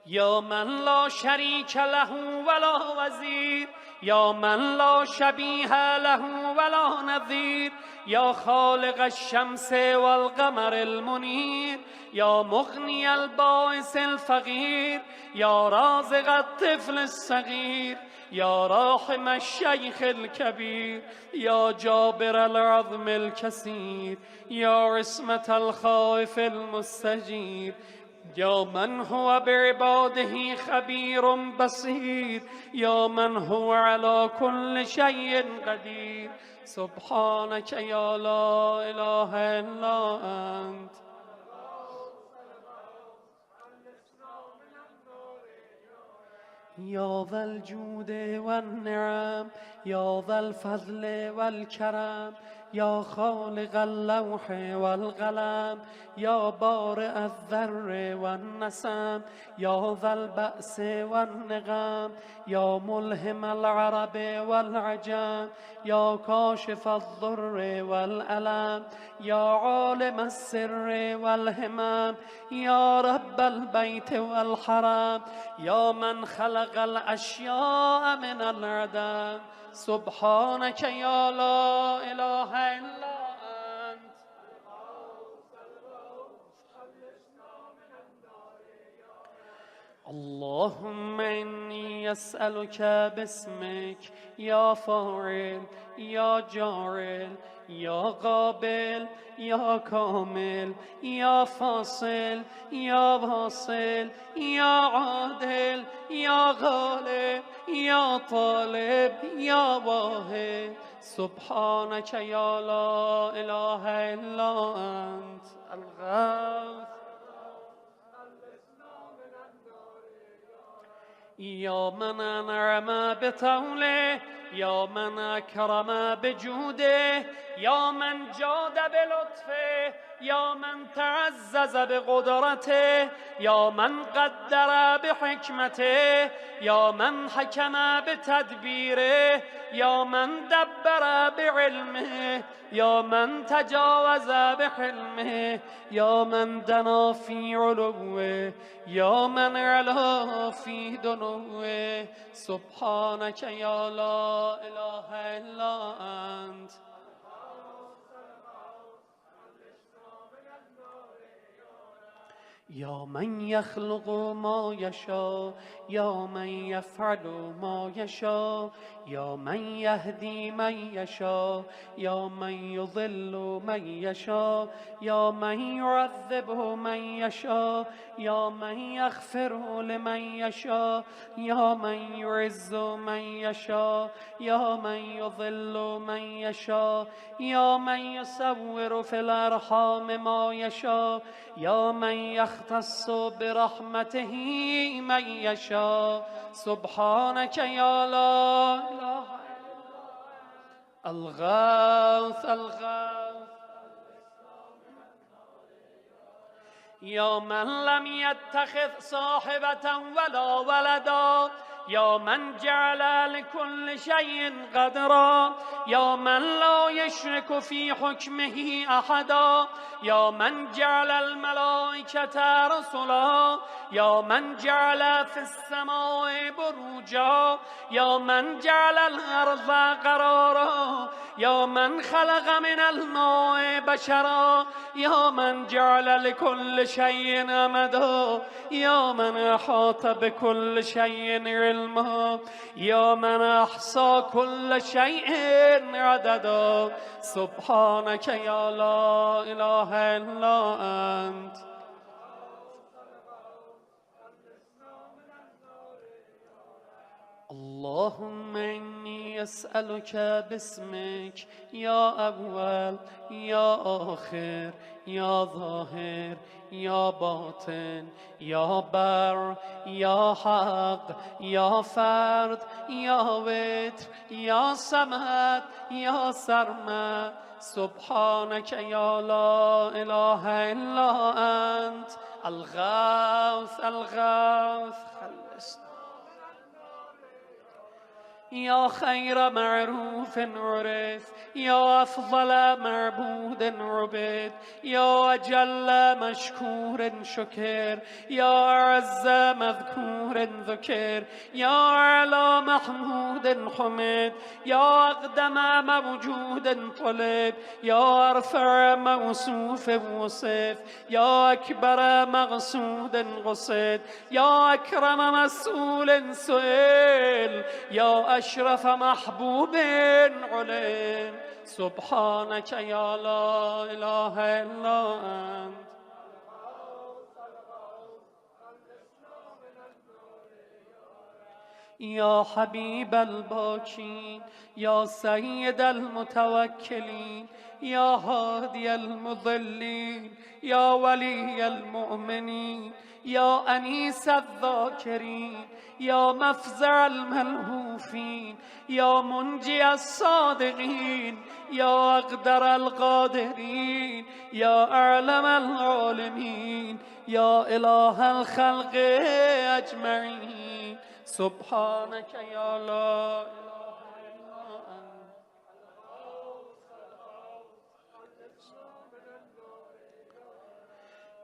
يا من لا شريك له ولا وزير يا من لا شبيه له ولا نظير يا خالق الشمس والقمر المنير يا مغني البائس الفقير يا رازق الطفل الصغير يا راحم الشيخ الكبير يا جابر العظم الكسير يا عصمة الخائف المستجير يا من هو بعباده خبير بصير يا من هو على كل شيء قدير سبحانك يا لا إله إلا أنت يا ذا الجود والنعم يا ذا الفضل والكرم يا خالق اللوح والقلم يا بارئ الذر والنسم يا ذا البأس والنغم يا ملهم العرب والعجم يا كاشف الضر والألم يا عالم السر والهمم يا رب البيت والحرم يا من خلق الأشياء من العدم سبحانك يا لا إله إلا أنت اللهم إني أسألك باسمك يا فاعل يا جاعل يا قابل يا كامل يا فاصل يا واصل يا عادل يا غالب يا طالب يا واهب سبحانك يا لا إله إلا أنت الغوث يا من أنعم بطوله يا من أكرم بجوده، يا من جاد بلطفه، يا من تعزز بقدرته، يا من قدر بحكمته، يا من حكم بتدبيره، يا من دبر بعلمه، يا من تجاوز بحلمه، يا من دنا في علوه، يا من علا في دنوه. سبحانك يا لا إله إلا أنت. يا من يخلق ما يشاء، يا من يفعل ما يشاء، يا من يهدي من يشاء، يا من يضل من يشاء، يا من يعذب من يشاء، يا من يغفر لمن يشاء، يا من يعز من يشاء، يا من يضل من يشاء، يا من يصور في الأرحام ما يشاء، يا من يختص برحمته من يشاء. سبحانك يا لا إله إلا الغوث الغوث. يا من لم يتخذ صاحبة ولا ولدا، يا من جعل لكل شيء قدرا، يا من لا يشرك في حكمه أحدا، يا من جعل الملائكة رسلا، يا من جعل في السماء بروجا، يا من جعل الأرض قرارا، يا من خلق من الماء بشرا، يا من جعل لكل شيء أمدا، يا من أحاط بكل شيء علما، يا من أحصى كل شيء عددا. سبحانك يا لا إله إلا أنت. اللهم إني أسألك باسمك يا أول يا آخر يا ظاهر يا باطن يا بر يا حق يا فرد يا وتر يا صمد يا سرمد. سبحانك يا لا إله إلا أنت الغوث الغوث. خلصنا يا خير معروف عرف، يا أفضل معبود عبد، يا أجل مشكور شكر، يا أعز مذكور ذكر، يا أعلى محمود حمد، يا أقدم موجود طلب، يا أرفع موصوف وصف، يا أكبر مقصود قصد، يا أكرم مسؤول سئل، يا أشرف محبوب علم. سبحانك يا لا إله إلا أنت. يا حبيب الباكين، يا سيد المتوكلين، يا هادي المضلين، يا ولي المؤمنين، يا أنيس الذاكرين، يا مفزع الملهوفين، يا منجي الصادقين، يا أقدر القادرين، يا أعلم العالمين، يا إله الخلق أجمعين. سبحانك يا لا إله إلا أنت.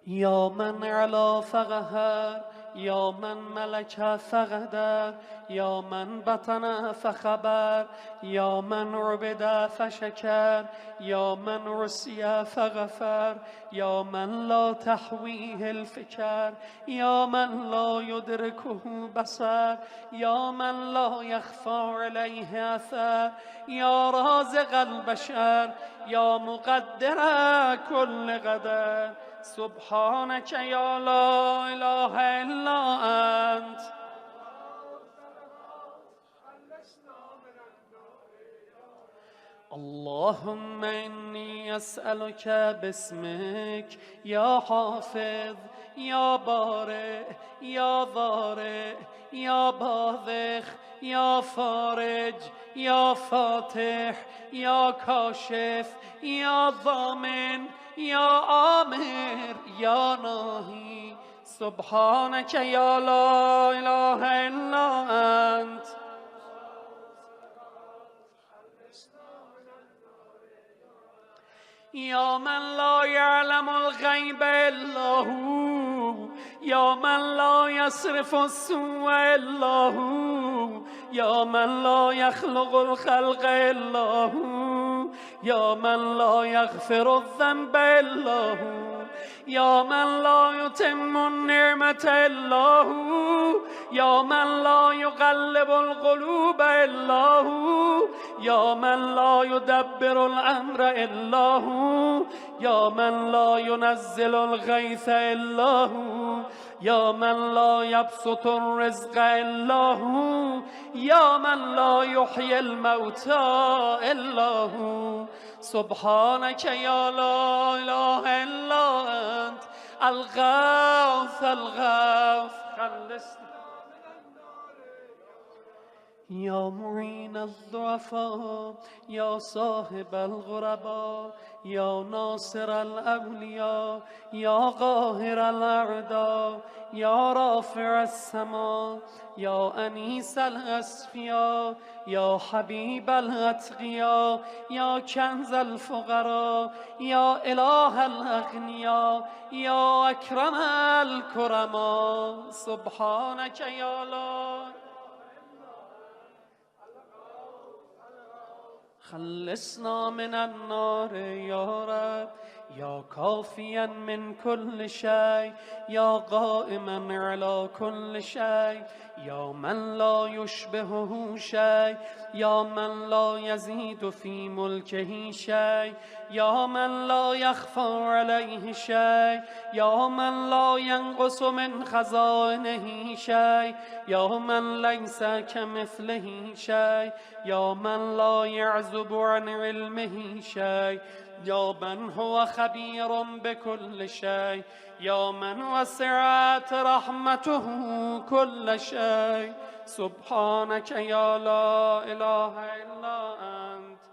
يا من علا فقهر، يا من ملك فقدر، يا من بطن فخبر، يا من عبد فشكر، يا من عصي فغفر، يا من لا تحويه الفكر، يا من لا يدركه بصر، يا من لا يخفى عليه أثر، يا رازق البشر، يا مقدر كل قدر. سبحانك يا لا إله إلا أنت. اللهم إني أسألك باسمك يا حافظ يا بارئ يا ضارئ يا باذخ يا فارج یا فاتح یا کاشف یا ضامن یا آمر یا ناهی سبحانك یا لا اله الا انت. یا من لا یعلم الغیب الا هو، یا من لا یصرف السوء الا هو، یا من لا یخلق الخلق الا هو، یا من لا یغفر الذنب الا هو، یا من لا یتم النعمة الا هو، یا من لا یقلب القلوب الا هو، یا من لا یدبر الامر الا هو، یا من لا ينزل الغیث الا هو، یا من لا یبسط الرزق الا هو، یا من لا یحیی الموتى الا هو سبحانك یا لا اله الا انت الغوث الغوث خلصنا. یا معین الضعفاء یا صاحب الغرباء یا ناصر الاولیاء یا قاهر الاعداء یا رافع السماء یا انیس الاصفیاء یا حبیب الاتقیاء یا کنز الفقراء یا اله الاغنیاء یا اکرم الکرماء سبحانك یا لا. خلصنا من النار یا رب یا کافیا من كل شيء یا قائما على كل شيء یا من لا يشبهه شيء یا من لا يزيد في ملكه شيء یا من لا يخفى عليه شيء یا من لا ينقص من خزائنه شيء یا من ليس كمثله شيء یا من لا يعزب عن علمه شيء یا من هو خبیر بكل شيء یا من وسعت رحمته كل شيء سبحانك یا لا اله الا انت.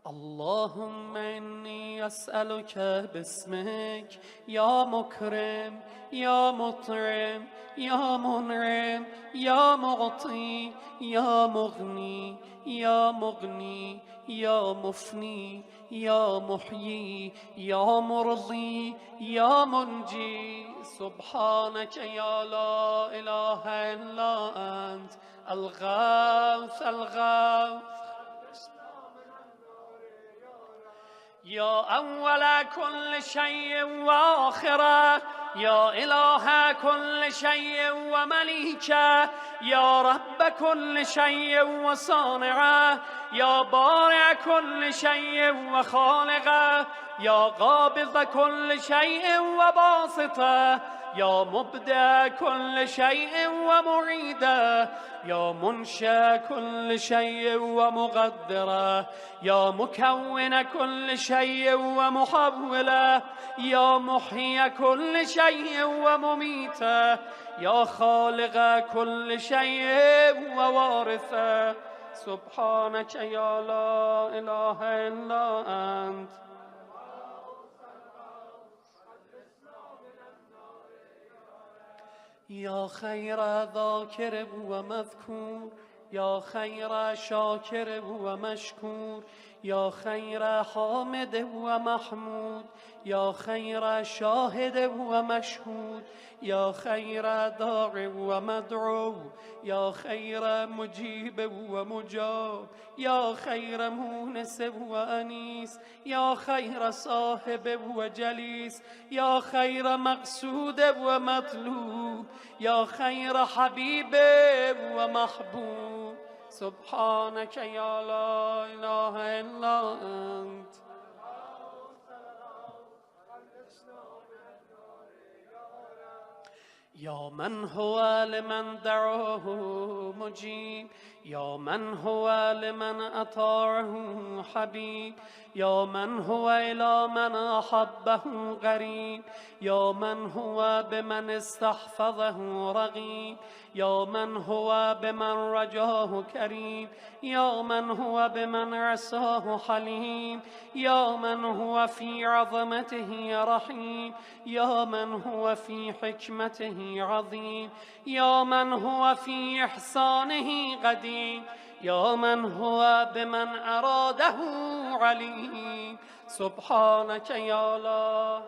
اللهم إني أسألك باسمك يا مكرم يا مطعم يا منعم يا معطي يا مغني يا مغني يا مفني يا محيي يا مرضي يا منجي سبحانك يا لا إله إلا أنت الغوث الغوث. يا أول كل شيء وآخره يا إله كل شيء ومليكه يا رب كل شيء وصانعه يا بارع كل شيء وخالقه يا قابض كل شيء وباسطه يا مبدع كل شيء ومعيده يا منشأ كل شيء ومقدره يا مكون كل شيء ومحوله يا محيي كل شيء ومميته يا خالق كل شيء ووارثه سبحانك يا لا إله إلا أنت. يا خير ذاكر ومذكور يا خير شاكر ومشكور يا خير حامد ومحمود يا خير شاهد ومشهود يا خير داع ومدعو يا خير مجيب ومجاب يا خير مونس وأنيس يا خير صاحب وجليس يا خير مقصود ومطلوب يا خير حبيب ومحبوب سبحانك يا لا إله إلا أنت. يا من هو لمن دعوه مجيب، يا من هو لمن أطاعه حبيب، يا من هو إلى من أحبه قريب، يا من هو بمن استحفظه رغيب، يا من هو بمن رجاه كريم، يا من هو بمن عصاه حليم، يا من هو في عظمته رحيم، يا من هو في حكمته عظيم، يا من هو في إحسانه قديم، يا من هو بمن أراده عليم. سبحانك يا الله.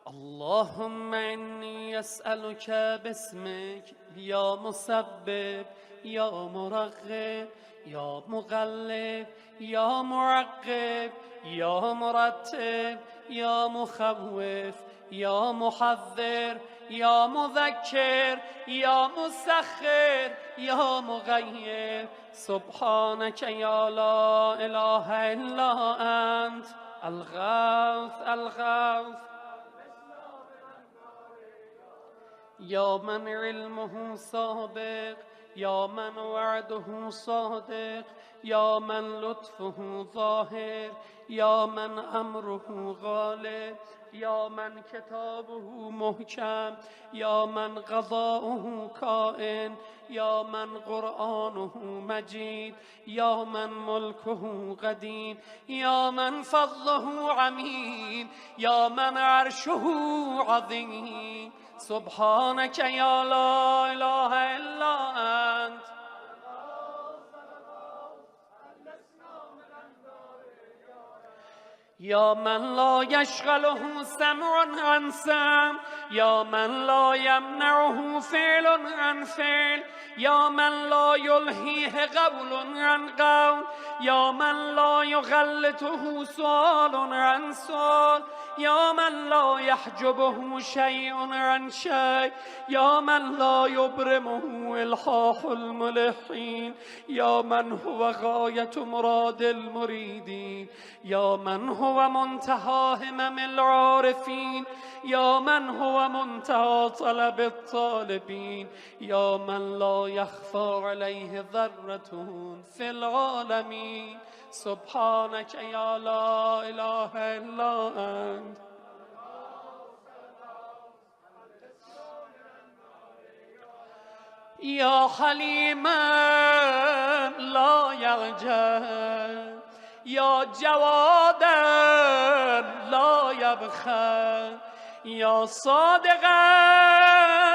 اللهم إني أسألك باسمك يا مسبب يا مرغب يا مغلب يا معقب يا مرتب يا مخوف يا محذر يا مذكر يا مسخر يا مغير. سبحانك يا لا إله إلا أنت الغوث الغوث. يا من علمه سابق، يا من وعده صادق، يا من لطفه ظاهر، يا من أمره غالب، يا من كتابه محكم، يا من قضاؤه كائن، يا من قرآنه مجيد، يا من ملكه قديم، يا من فضله عميم، يا من عرشه عظيم. سبحانك يا لا إله إلا أنت. يا من لا يشغله سمع عن سمع، يا من لا يمنعه فعل عن فعل، يا من لا يلهيه قول عن قول، يا من لا يغلطه سؤال عن سؤال، يا من لا يحجبه شيء عن شيء، يا من لا يبرمه إلحاح الملحين، يا من هو غاية مراد المريدين، يا من هو منتهى همم العارفين، يا من هو منتهى طلب الطالبين، يا من لا يخفى عليه ذرة في العالمين. سبحانك يا لا إله إلا أنت. يا حليما لا يرجى، يا جوادا لا يبخل، يا صادقا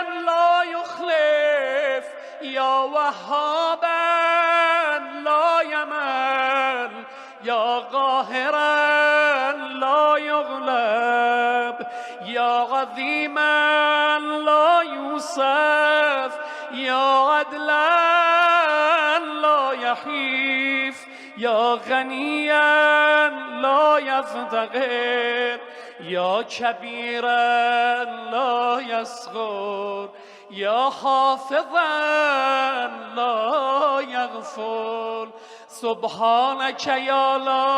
لا يخلف، يا وهابا لا يمل، يا قاهرا لا يغلب، يا عظيما لا يوصف، يا عدلا لا يحيف، يا غنيا لا يفتقر، يا كبيرا لا يصغر، يا حافظا لا يغفل. سبحانك يا لا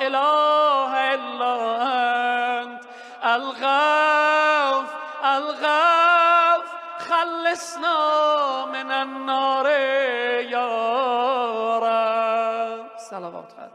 إله إلا أنت الغوث الغوث. خلصنا من النار يا رب. صلوات.